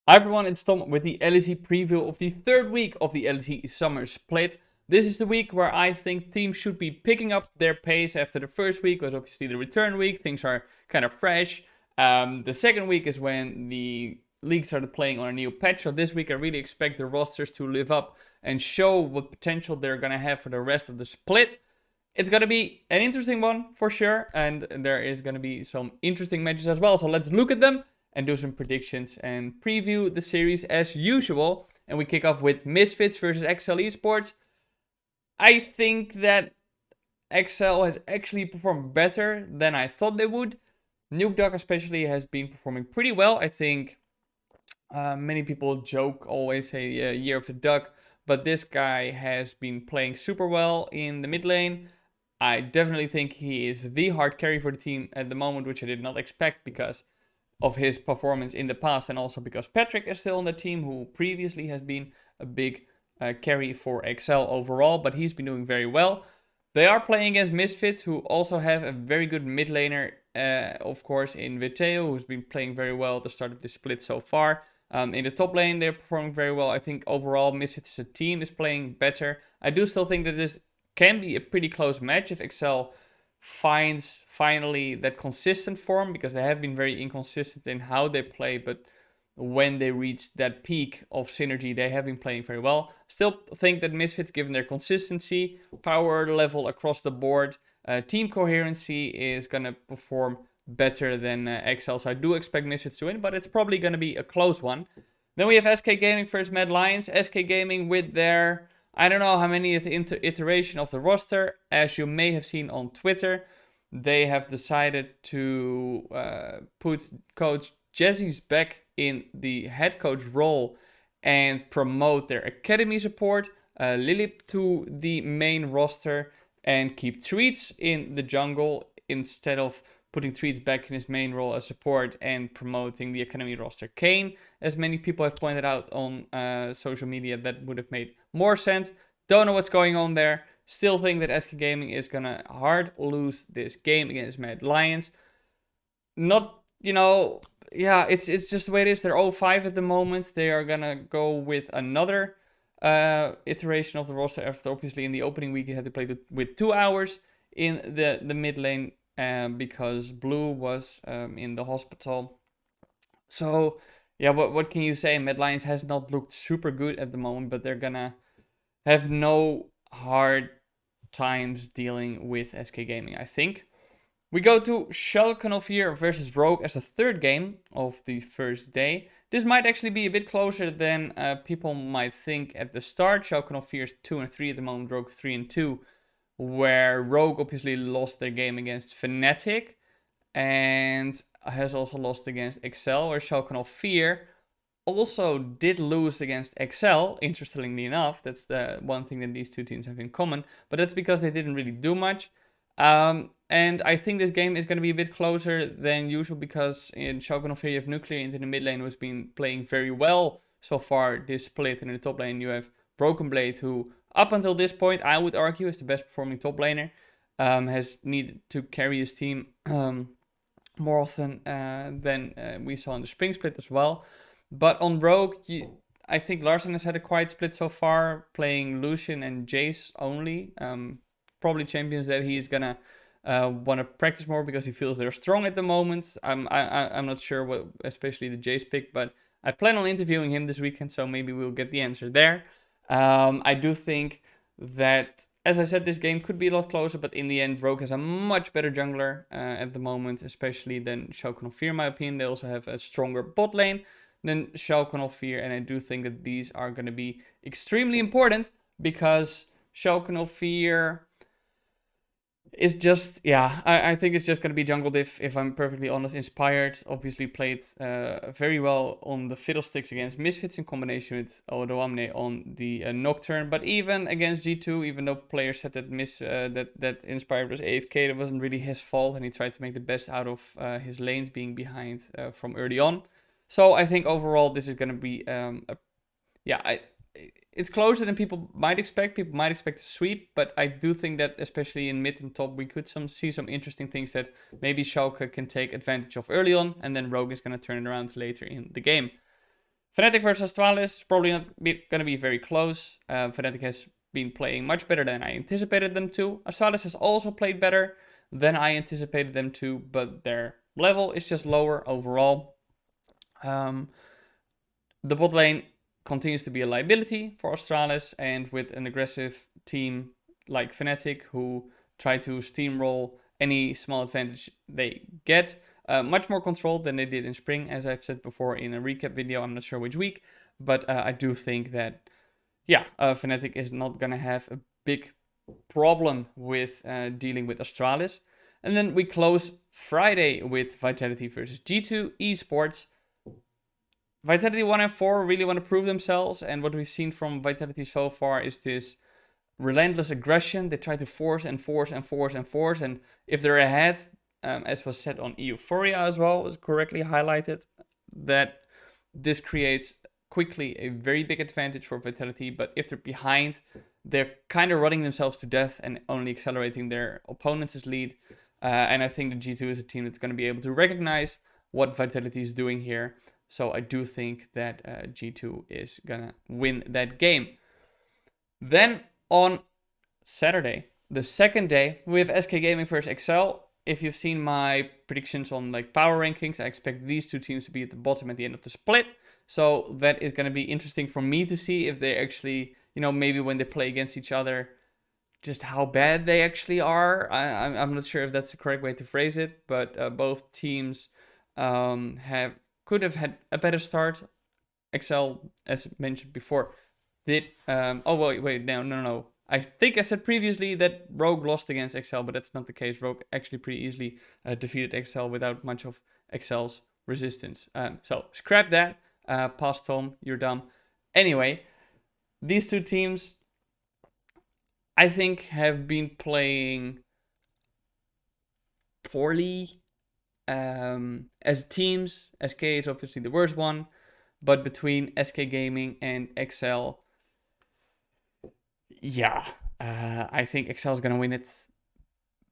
Hi everyone, it's Tom with the LEC preview of the third week of the LEC Summer Split. This is the week where I think teams should be picking up their pace after the first week was obviously the return week. Things are kind of fresh. The second week is when the league started playing on a new patch. So this week I really expect the rosters to live up and show what potential they're going to have for the rest of the split. It's going to be an interesting one for sure, and there is going to be some interesting matches as well. So let's look at them and do some predictions and preview the series as usual. And we kick off with Misfits versus XL Esports. I think that XL has actually performed better than I thought they would. Nuke Duck especially has been performing pretty well. I think many people joke, always say year of the duck, but this guy has been playing super well in the mid lane. I definitely think he is the hard carry for the team at the moment, which I did not expect because of his performance in the past, and also because Patrick is still on the team, who previously has been a big carry for XL overall, but he's been doing very well. They are playing against Misfits, who also have a very good mid laner, of course, in Viteo, who's been playing very well at the start of the split so far. In the top lane, they're performing very well. I think overall, Misfits as a team is playing better. I do still think that this can be a pretty close match if XL finds finally that consistent form, because they have been very inconsistent in how they play, but when they reach that peak of synergy, they have been playing very well. Still think that Misfits, given their consistency, power level across the board, team coherency, is going to perform better than XL. So I do expect Misfits to win, but it's probably going to be a close one. Then we have SK Gaming versus Mad Lions. SK Gaming with their, I don't know how many iteration of the roster. As you may have seen on Twitter, they have decided to put Coach Jesse's back in the head coach role and promote their academy support, Lilip to the main roster, and keep Treats in the jungle instead of putting Treats back in his main role as support and promoting the academy roster. Kane, as many people have pointed out on social media, that would have made more sense. Don't know what's going on there. Still think that SK Gaming is gonna hard lose this game against Mad Lions. Not, yeah, it's just the way it is. They're 0-5 at the moment. They are gonna go with another iteration of the roster after, obviously, in the opening week you had to play with 2 hours in the mid lane because Blue was in the hospital. So yeah, what can you say? Mad Lions has not looked super good at the moment, but they're gonna have no hard times dealing with SK Gaming, I think. We go to Schalke versus Rogue as a third game of the first day. This might actually be a bit closer than people might think at the start. Schalke is 2-3 at the moment, Rogue 3-2, where Rogue obviously lost their game against Fnatic and has also lost against XL, where Schalke also did lose against XL, interestingly enough. That's the one thing that these two teams have in common, but that's because they didn't really do much. And I think this game is going to be a bit closer than usual, because in Schalke you have Nuclear into the mid lane, who's been playing very well so far this split, and in the top lane you have Broken Blade, who up until this point I would argue is the best performing top laner, has needed to carry his team more often than we saw in the spring split as well. But on Rogue, I think Larsen has had a quiet split so far, playing Lucian and Jace only. Probably champions that he's gonna want to practice more because he feels they're strong at the moment. I'm not sure what, especially the Jace pick, but I plan on interviewing him this weekend, so maybe we'll get the answer there. I do think that, as I said, this game could be a lot closer, but in the end, Rogue has a much better jungler at the moment, especially than Schalke, in my opinion. They also have a stronger bot lane than Schalke, and I do think that these are going to be extremely important, because Schalke is just, yeah, I think it's just going to be jungle diff, if I'm perfectly honest. Inspired obviously played very well on the Fiddlesticks against Misfits in combination with Odoamne on the Nocturne, but even against G2, even though players said that that Inspired was AFK, that wasn't really his fault, and he tried to make the best out of his lanes being behind from early on. So I think overall this is going to be it's closer than people might expect. People might expect a sweep, but I do think that especially in mid and top, we could see some interesting things that maybe Schalke can take advantage of early on, and then Rogue is going to turn it around later in the game. Fnatic versus Astralis, probably not going to be very close. Fnatic has been playing much better than I anticipated them to. Astralis has also played better than I anticipated them to, but their level is just lower overall. The bot lane continues to be a liability for Astralis, and with an aggressive team like Fnatic, who try to steamroll any small advantage they get, much more controlled than they did in spring, as I've said before in a recap video. I'm not sure which week, but I do think that, Fnatic is not going to have a big problem with dealing with Astralis. And then we close Friday with Vitality versus G2 Esports. Vitality 1 and 4 really want to prove themselves, and what we've seen from Vitality so far is this relentless aggression. They try to force and force and force and force, and if they're ahead, as was said on Euphoria as well, was correctly highlighted, that this creates quickly a very big advantage for Vitality, but if they're behind, they're kind of running themselves to death and only accelerating their opponent's lead. And I think the G2 is a team that's going to be able to recognize what Vitality is doing here. So I do think that G2 is going to win that game. Then on Saturday, the second day, we have SK Gaming versus Excel. If you've seen my predictions on like power rankings, I expect these two teams to be at the bottom at the end of the split. So that is going to be interesting for me to see if they actually, maybe when they play against each other, just how bad they actually are. I'm not sure if that's the correct way to phrase it, but both teams could have had a better start. Excel, as mentioned before, did... no. I think I said previously that Rogue lost against Excel, but that's not the case. Rogue actually pretty easily defeated Excel without much of Excel's resistance. So scrap that. Pass Tom, you're dumb. Anyway, these two teams, I think, have been playing poorly as teams. SK is obviously the worst one, but between SK Gaming and Excel, I think Excel is going to win it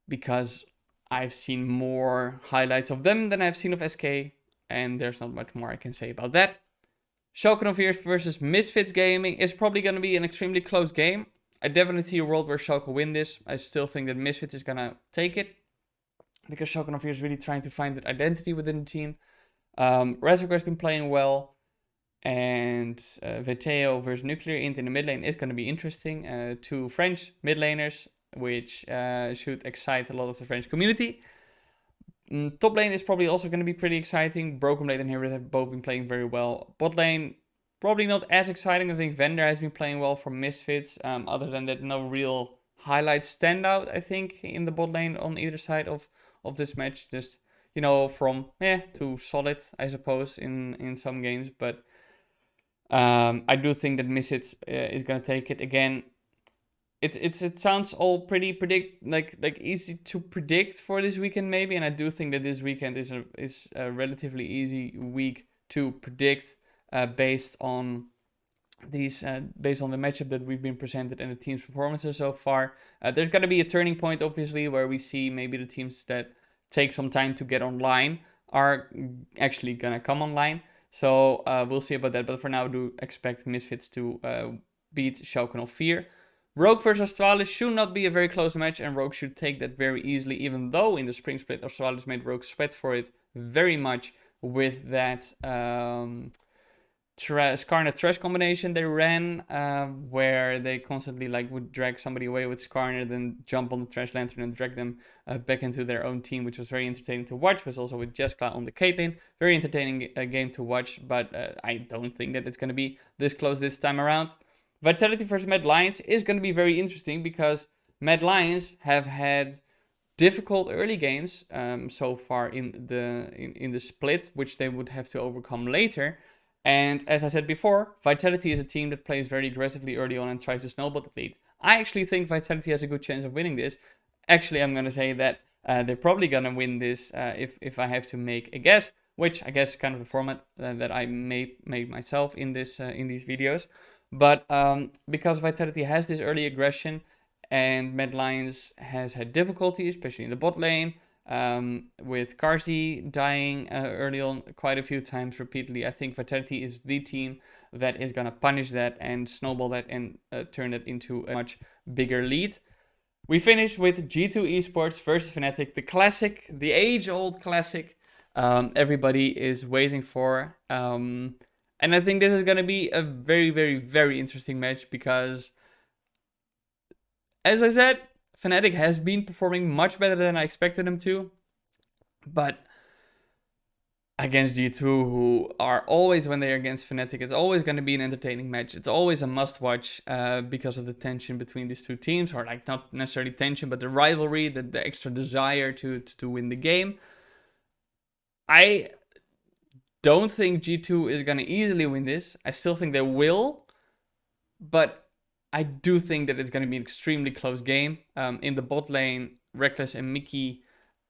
because I've seen more highlights of them than I've seen of SK, and there's not much more I can say about that. Schalke versus Misfits Gaming is probably going to be an extremely close game. I definitely see a world where Schalke win this. I still think that Misfits is going to take it because Schalke is really trying to find that identity within the team. Reservoir has been playing well. And Veteo versus Nuclear Int in the mid lane is going to be interesting. Two French mid laners, which should excite a lot of the French community. Top lane is probably also going to be pretty exciting. Broken Blade and Hero have both been playing very well. Bot lane, probably not as exciting. I think Vendor has been playing well for Misfits. Other than that, no real highlights stand out, I think, in the bot lane on either side of this match. Just, from to solid, I suppose, in some games. But I do think that Misfits is going to take it again. It sounds all pretty easy to predict for this weekend maybe, and I do think that this weekend is a relatively easy week to predict based on the matchup that we've been presented and the team's performances so far. There's going to be a turning point, obviously, where we see maybe the teams that take some time to get online are actually going to come online. So we'll see about that. But for now, I do expect Misfits to beat Schalke 04. Rogue versus Astralis should not be a very close match, and Rogue should take that very easily, even though in the spring split, Astralis made Rogue sweat for it very much with that Skarner Thresh combination they ran, where they constantly would drag somebody away with Skarner, then jump on the Thresh Lantern and drag them back into their own team, which was very entertaining to watch. Was also with Jeskla on the Caitlyn. Very entertaining game to watch, but I don't think that it's going to be this close this time around. Vitality versus Mad Lions is going to be very interesting because Mad Lions have had difficult early games so far in the split, which they would have to overcome later. And as I said before, Vitality is a team that plays very aggressively early on and tries to snowball the lead. I actually think Vitality has a good chance of winning this. Actually, I'm going to say that they're probably going to win this if I have to make a guess, which I guess is kind of the format that I made myself in these videos. But because Vitality has this early aggression and Mad Lions has had difficulty, especially in the bot lane, with Carsey dying early on quite a few times repeatedly. I think Vitality is the team that is going to punish that and snowball that and turn it into a much bigger lead. We finished with G2 Esports versus Fnatic, the classic, the age-old classic everybody is waiting for. And I think this is going to be a very, very, very interesting match because, as I said, Fnatic has been performing much better than I expected them to. But against G2, who are always, when they're against Fnatic, it's always going to be an entertaining match. It's always a must-watch because of the tension between these two teams, or like not necessarily tension, but the rivalry, the extra desire to win the game. I don't think G2 is going to easily win this. I still think they will, but I do think that it's going to be an extremely close game. In the bot lane, Reckless and Mickey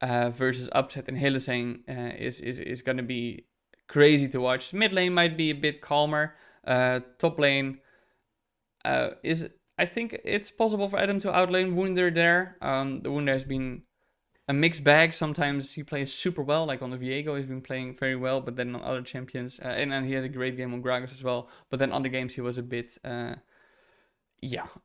versus Upset and Hillesang is going to be crazy to watch. Mid lane might be a bit calmer. Top lane I think it's possible for Adam to outlane Wunder there. The Wunder has been a mixed bag. Sometimes he plays super well, like on the Viego, he's been playing very well, but then on other champions, and then he had a great game on Gragas as well. But then other games he was a bit,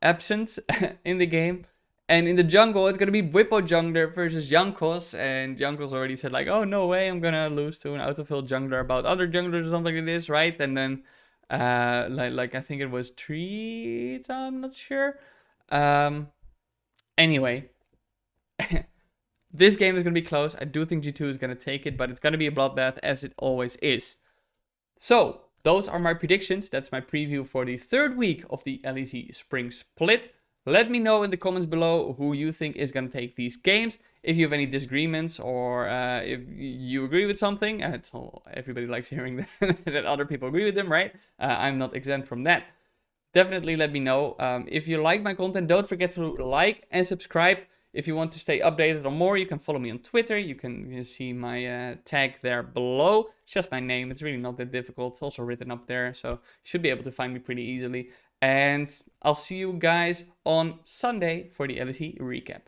absent in the game. And in the jungle, it's gonna be Whippo jungler versus Jankos, and Jankos already said like, "Oh no way, I'm gonna lose to an autofill jungler about other junglers or something like this, right?" And then, like I think it was Treats, I'm not sure. Anyway. This game is going to be close. I do think G2 is going to take it, but it's going to be a bloodbath as it always is. So, those are my predictions. That's my preview for the third week of the LEC Spring Split. Let me know in the comments below who you think is going to take these games. If you have any disagreements or if you agree with something. Everybody likes hearing that other people agree with them, right? I'm not exempt from that. Definitely let me know. If you like my content, don't forget to like and subscribe. If you want to stay updated on more, you can follow me on Twitter. You can see my tag there below. It's just my name. It's really not that difficult. It's also written up there, so you should be able to find me pretty easily. And I'll see you guys on Sunday for the LEC recap.